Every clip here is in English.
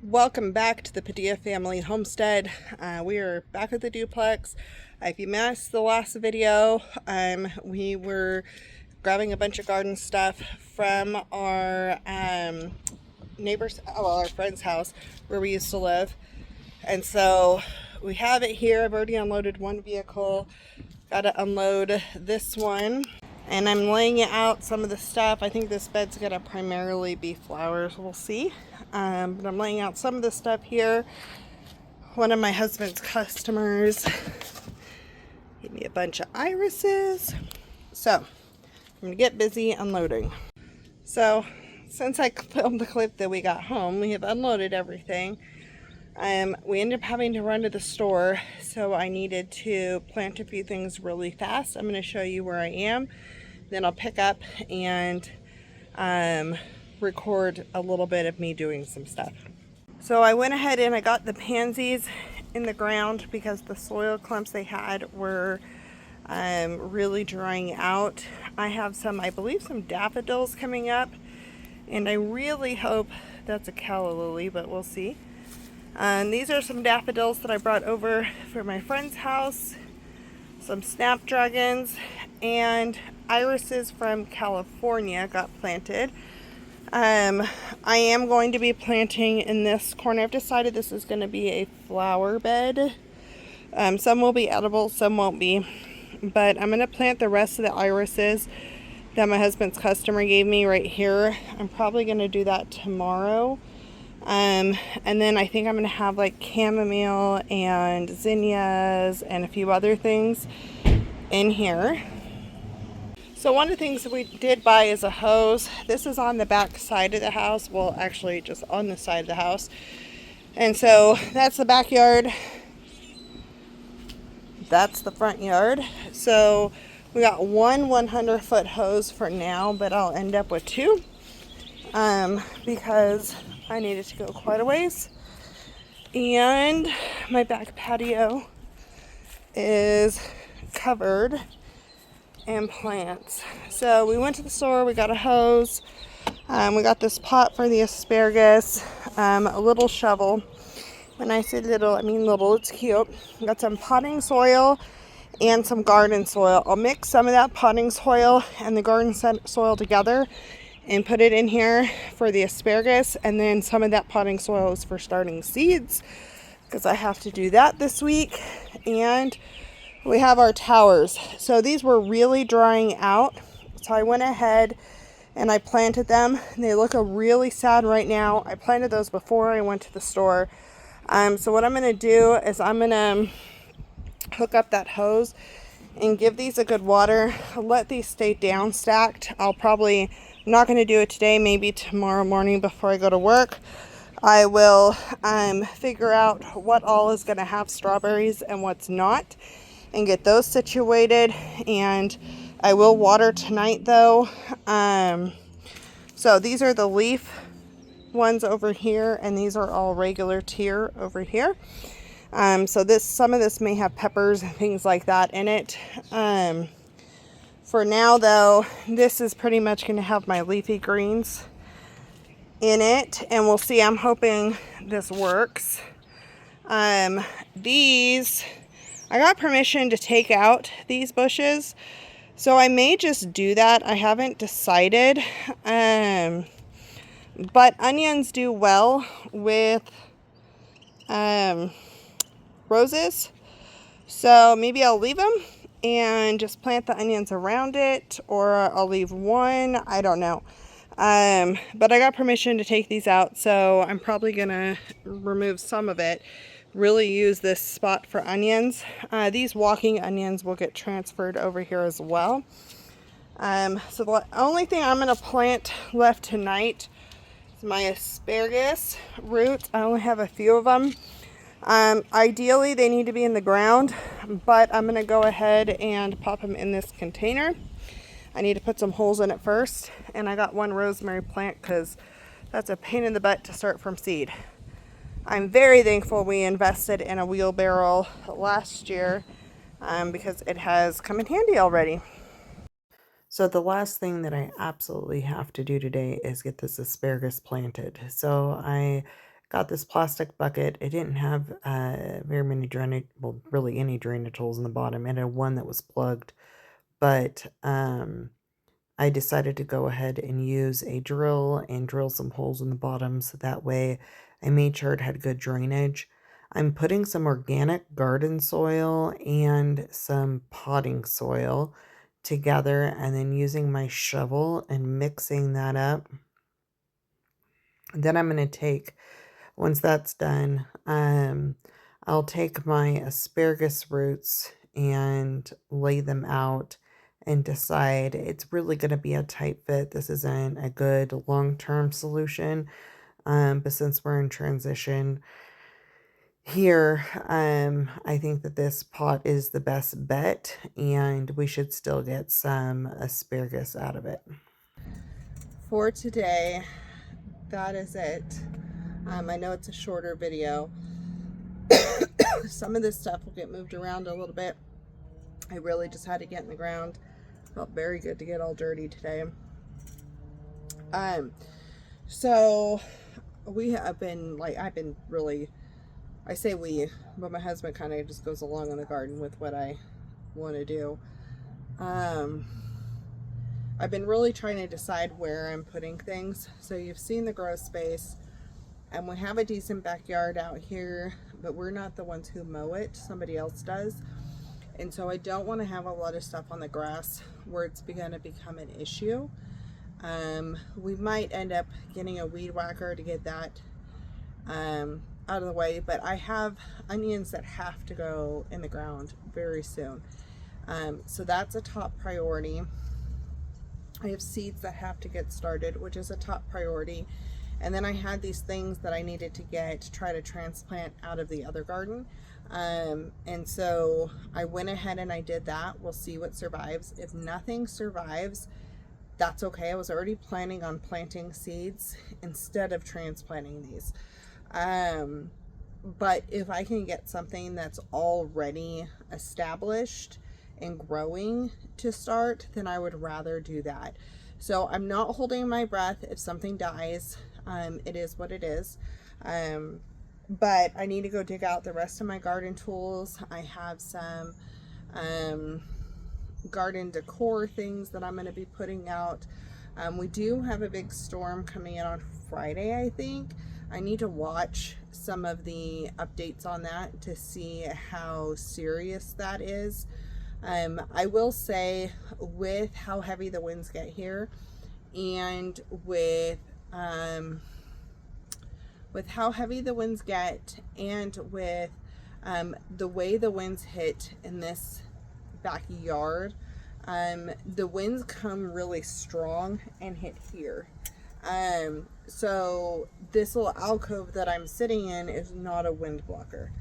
Welcome back to the Padilla family homestead. We are back at the duplex. If you missed the last video, we were grabbing a bunch of garden stuff from our our friend's house where we used to live. And so we have it here. I've already unloaded one vehicle. Got to unload this one. And I'm laying out some of the stuff. I think this bed's going to primarily be flowers. We'll see. But I'm laying out some of the stuff here. One of my husband's customers gave me a bunch of irises. So I'm going to get busy unloading. So since I filmed the clip that we got home, we have unloaded everything. We ended up having to run to the store, so I needed to plant a few things really fast. I'm going to show you where I am. Then I'll pick up and record a little bit of me doing some stuff. So I went ahead and I got the pansies in the ground because the soil clumps they had were really drying out. I have I believe some daffodils coming up, and I really hope that's a calla lily, but we'll see. These are some daffodils that I brought over for my friend's house, some snapdragons, and irises from California got planted. I am going to be planting in this corner. I've decided this is going to be a flower bed. Some will be edible, some won't be. But I'm going to plant the rest of the irises that my husband's customer gave me right here. I'm probably going to do that tomorrow. And then I think I'm going to have like chamomile and zinnias and a few other things in here. So one of the things that we did buy is a hose. This is on the back side of the house. Well, actually just on the side of the house. And so that's the backyard. That's the front yard. So we got one 100-foot hose for now, but I'll end up with two because I needed to go quite a ways. And my back patio is covered in plants. So we went to the store, we got a hose, we got this pot for the asparagus, a little shovel. When I say little, I mean little, it's cute. We got some potting soil and some garden soil. I'll mix some of that potting soil and the garden soil together and put it in here for the asparagus, and then some of that potting soil is for starting seeds because I have to do that this week. And we have our towers. So these were really drying out, so I went ahead and I planted them. They look really sad right now. I planted those before I went to the store. So what I'm going to do is I'm going to hook up that hose and give these a good water. Let these stay down stacked. I'm not going to do it today, maybe tomorrow morning before I go to work. I will figure out what all is going to have strawberries and what's not and get those situated. And I will water tonight though. So these are the leaf ones over here, and these are all regular tier over here. So some of this may have peppers and things like that in it. For now though, this is pretty much going to have my leafy greens in it, and we'll see. I'm hoping this works. These, I got permission to take out these bushes, so I may just do that. I haven't decided. But onions do well with roses, so maybe I'll leave them and just plant the onions around it, or I'll leave one. I don't know. But I got permission to take these out, so I'm probably gonna remove some of it. Really use this spot for onions. These walking onions will get transferred over here as well. So the only thing I'm gonna plant left tonight is my asparagus roots. I only have a few of them. Ideally they need to be in the ground, but I'm gonna go ahead and pop them in this container. I need to put some holes in it first, and I got one rosemary plant because that's a pain in the butt to start from seed. I'm very thankful we invested in a wheelbarrow last year because it has come in handy already. So the last thing that I absolutely have to do today is get this asparagus planted. So I got this plastic bucket. It didn't have very many drainage, well, really any drainage holes in the bottom. It had one that was plugged, but I decided to go ahead and use a drill and drill some holes in the bottom so that way I made sure it had good drainage. I'm putting some organic garden soil and some potting soil together and then using my shovel and mixing that up. Then I'm going to take, once that's done, I'll take my asparagus roots and lay them out and decide it's really going to be a tight fit. This isn't a good long-term solution. But since we're in transition here, I think that this pot is the best bet and we should still get some asparagus out of it. For today, that is it. I know it's a shorter video. Some of this stuff will get moved around a little bit. I really just had to get in the ground. Felt very good to get all dirty today. So we have been I've been really, I say we, but my husband kind of just goes along in the garden with what I want to do. I've been really trying to decide where I'm putting things. So you've seen the grow space, and we have a decent backyard out here, but we're not the ones who mow it. Somebody else does. And so I don't want to have a lot of stuff on the grass where it's going to become an issue. We might end up getting a weed whacker to get that out of the way, but I have onions that have to go in the ground very soon. So that's a top priority. I have seeds that have to get started, which is a top priority. And then I had these things that I needed to get to try to transplant out of the other garden. And so I went ahead and I did that. We'll see what survives. If nothing survives, that's okay. I was already planning on planting seeds instead of transplanting these. But if I can get something that's already established and growing to start, then I would rather do that. So I'm not holding my breath if something dies. It is what it is. But I need to go dig out the rest of my garden tools. I have some garden decor things that I'm going to be putting out. We do have a big storm coming in on Friday, I think. I need to watch some of the updates on that to see how serious that is. I will say, with how heavy the winds get here, and with how heavy the winds get, and with the way the winds hit in this backyard, the winds come really strong and hit here. So this little alcove that I'm sitting in is not a wind blocker.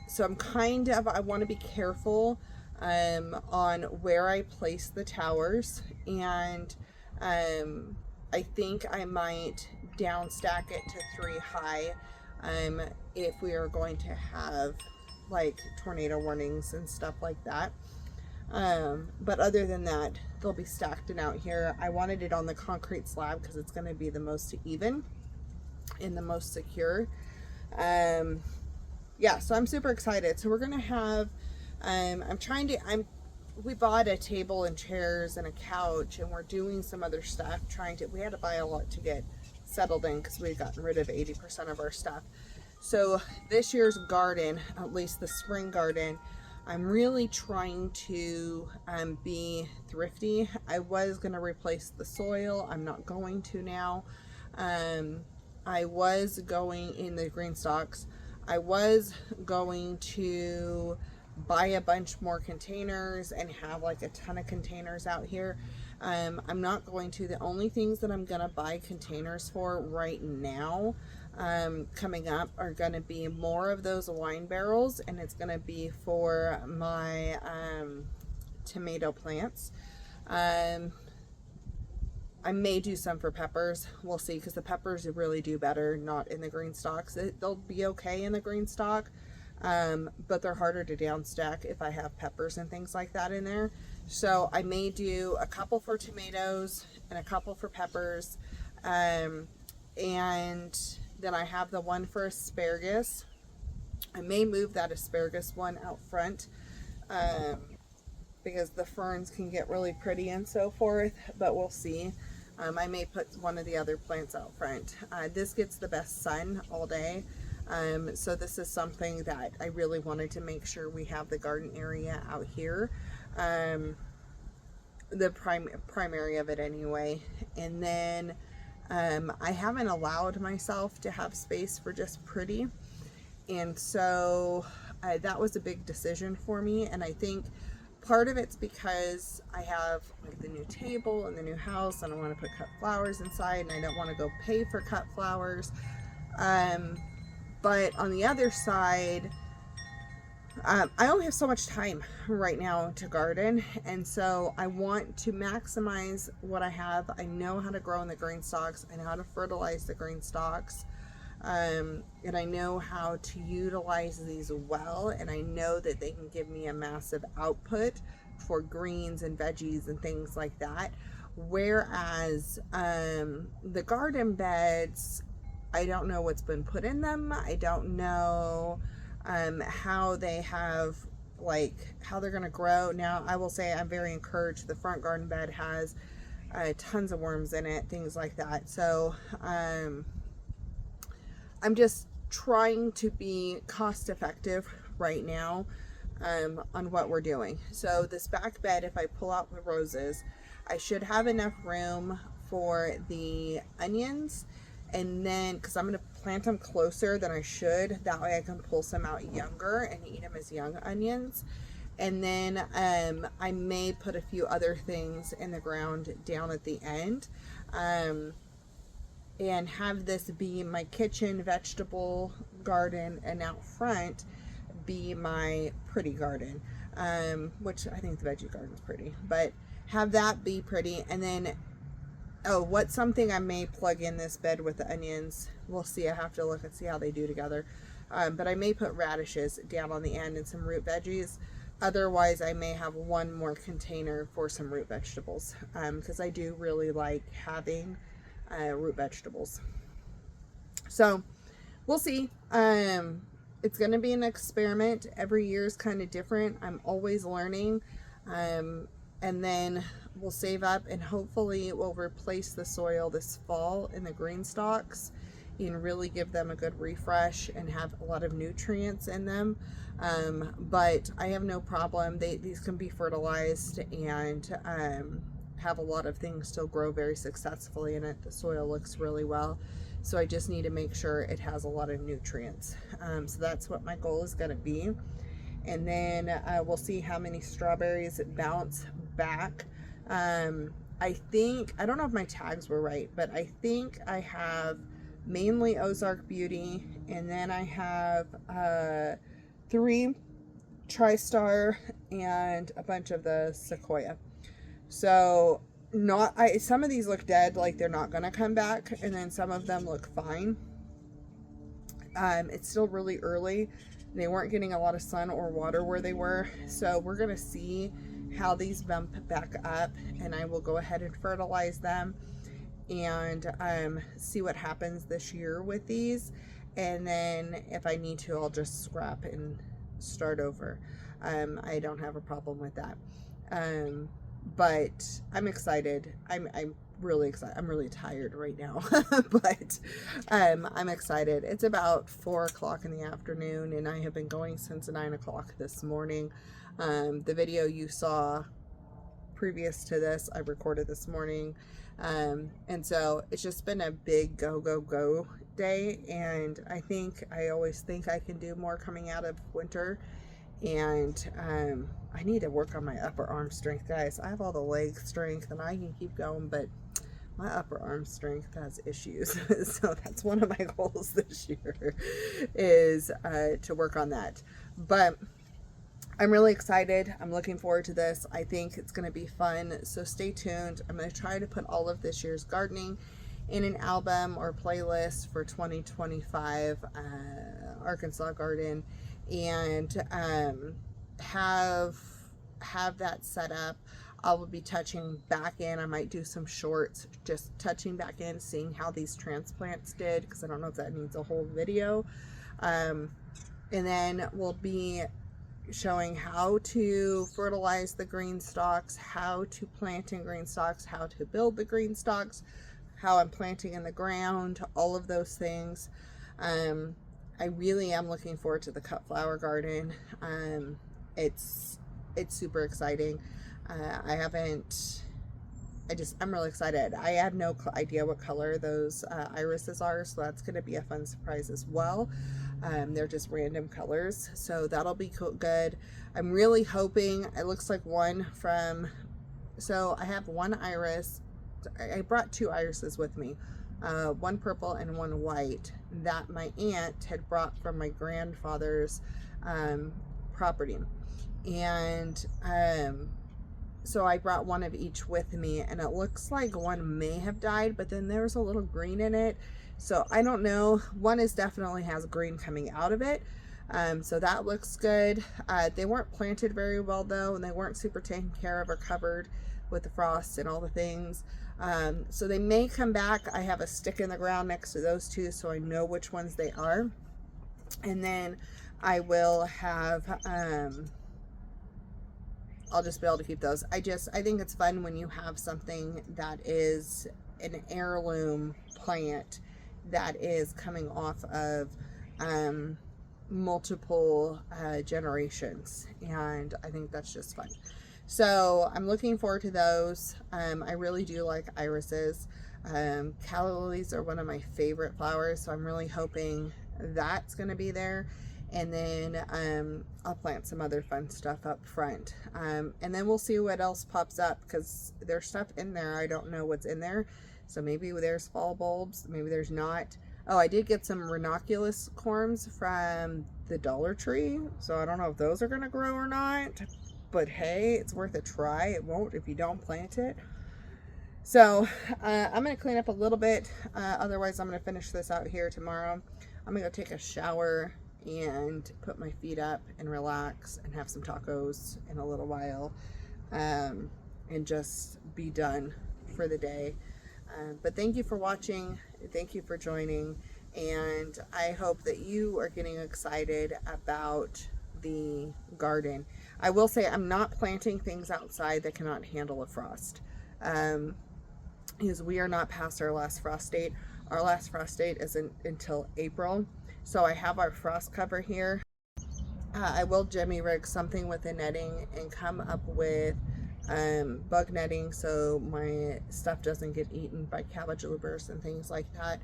So I want to be careful on where I place the towers, and I think I might downstack it to 3 high if we are going to have like tornado warnings and stuff like that. But other than that, they'll be stacked and out here. I wanted it on the concrete slab because it's going to be the most even and the most secure. Yeah, so I'm super excited. So we're going to have, we bought a table and chairs and a couch, and we're doing some other stuff, we had to buy a lot to get settled in because we've gotten rid of 80% of our stuff. So this year's garden, at least the spring garden, I'm really trying to be thrifty. I was going to replace the soil. I'm not going to now. I was going in the GreenStalks. I was going to buy a bunch more containers and have like a ton of containers out here. I'm not going to. The only things that I'm going to buy containers for right now coming up are going to be more of those wine barrels, and it's going to be for my tomato plants. I may do some for peppers. We'll see, because the peppers really do better not in the GreenStalks. They'll be okay in the GreenStalk, but they're harder to downstack if I have peppers and things like that in there. So I may do a couple for tomatoes and a couple for peppers. And Then I have the one for asparagus. I may move that asparagus one out front, because the ferns can get really pretty and so forth, but we'll see. I may put one of the other plants out front. This gets the best sun all day. So this is something that I really wanted to make sure we have the garden area out here. The primary of it anyway. And then I haven't allowed myself to have space for just pretty. And so that was a big decision for me. And I think part of it's because I have like the new table and the new house, and I want to put cut flowers inside, and I don't want to go pay for cut flowers. But on the other side, I only have so much time right now to garden, and so I want to maximize what I have. I know how to grow in the green stalks. I know how to fertilize the green stalks. And I know how to utilize these well, and I know that they can give me a massive output for greens and veggies and things like that. Whereas the garden beds, I don't know what's been put in them. I don't know how they have, like, how they're going to grow. Now, I will say I'm very encouraged. The front garden bed has tons of worms in it, things like that. So I'm just trying to be cost effective right now on what we're doing. So this back bed, if I pull out the roses, I should have enough room for the onions, and then because I'm going to plant them closer than I should, that way I can pull some out younger and eat them as young onions. And then I may put a few other things in the ground down at the end. And have this be my kitchen vegetable garden, and out front be my pretty garden, which I think the veggie garden is pretty, but have that be pretty. And then, oh, what's something I may plug in this bed with the onions, we'll see. I have to look and see how they do together. But I may put radishes down on the end and some root veggies. Otherwise, I may have one more container for some root vegetables, because I do really like having root vegetables. So we'll see. It's going to be an experiment. Every year is kind of different. I'm always learning. And then we'll save up, and hopefully we'll replace the soil this fall in the green stalks and really give them a good refresh and have a lot of nutrients in them. But I have no problem. These can be fertilized and have a lot of things still grow very successfully in it. The soil looks really well. So I just need to make sure it has a lot of nutrients. So that's what my goal is going to be. And then we'll see how many strawberries bounce back. I think, I don't know if my tags were right, but I think I have mainly Ozark Beauty, and then I have 3 TriStar and a bunch of the Sequoia. So some of these look dead, like they're not gonna come back, and then some of them look fine. It's still really early. They weren't getting a lot of sun or water where they were, so we're gonna see how these bump back up, and I will go ahead and fertilize them and see what happens this year with these. And then if I need to, I'll just scrap and start over. I don't have a problem with that. But I'm excited. I'm really excited. I'm really tired right now, but I'm excited. It's about 4 o'clock in the afternoon, and I have been going since 9 o'clock this morning. The video you saw previous to this, I recorded this morning. And so it's just been a big go day. And I always think I can do more coming out of winter. And I need to work on my upper arm strength, guys. I have all the leg strength and I can keep going, but my upper arm strength has issues. So that's one of my goals this year, is to work on that. But I'm really excited. I'm looking forward to this. I think it's going to be fun. So stay tuned. I'm going to try to put all of this year's gardening in an album or playlist for 2025 Arkansas Garden, and have that set up. I will be touching back in. I might do some shorts, just touching back in, seeing how these transplants did, because I don't know if that needs a whole video. And then we'll be showing how to fertilize the green stalks, how to plant in green stalks, how to build the green stalks, how I'm planting in the ground, all of those things. I really am looking forward to the cut flower garden. It's super exciting. I'm really excited. I have no idea what color those irises are, so that's going to be a fun surprise as well. They're just random colors, so that'll be good. I'm really hoping, it looks like so I have one iris. I brought two irises with me, one purple and one white, that my aunt had brought from my grandfather's property. And so I brought one of each with me, and it looks like one may have died, but then there's a little green in it. So I don't know. One definitely has green coming out of it. So that looks good. They weren't planted very well though, and they weren't super taken care of or covered with the frost and all the things. So they may come back. I have a stick in the ground next to those two, so I know which ones they are. And then I will have, I'll just be able to keep those. I think it's fun when you have something that is an heirloom plant that is coming off of multiple generations, and I think that's just fun. So I'm looking forward to those. I really do like irises. Calla lilies are one of my favorite flowers, so I'm really hoping that's going to be there. And then I'll plant some other fun stuff up front. And then we'll see what else pops up, because there's stuff in there. I don't know what's in there. So maybe there's fall bulbs, maybe there's not. Oh, I did get some ranunculus corms from the Dollar Tree. So I don't know if those are going to grow or not. But hey, it's worth a try. It won't if you don't plant it. So I'm going to clean up a little bit. Otherwise, I'm going to finish this out here tomorrow. I'm going to go take a shower and put my feet up and relax and have some tacos in a little while, and just be done for the day. But thank you for watching. Thank you for joining. And I hope that you are getting excited about the garden. I will say I'm not planting things outside that cannot handle a frost, because we are not past our last frost date. Our last frost date isn't until April. So I have our frost cover here. I will jimmy rig something with the netting and come up with bug netting so my stuff doesn't get eaten by cabbage loopers and things like that.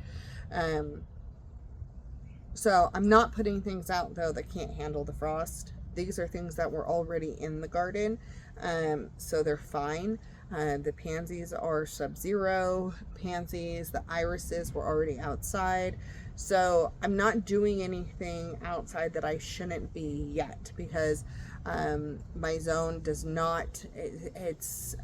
So I'm not putting things out though that can't handle the frost. These are things that were already in the garden, so they're fine. The pansies are sub-zero pansies. The irises were already outside. So I'm not doing anything outside that I shouldn't be yet, because my zone does not,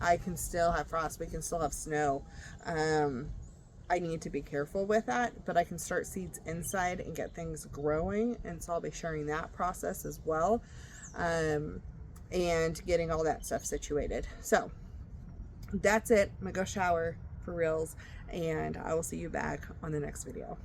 I can still have frost, we can still have snow. I need to be careful with that, but I can start seeds inside and get things growing, and so I'll be sharing that process as well, and getting all that stuff situated. So that's it. I'm gonna go shower for reals, and I will see you back on the next video.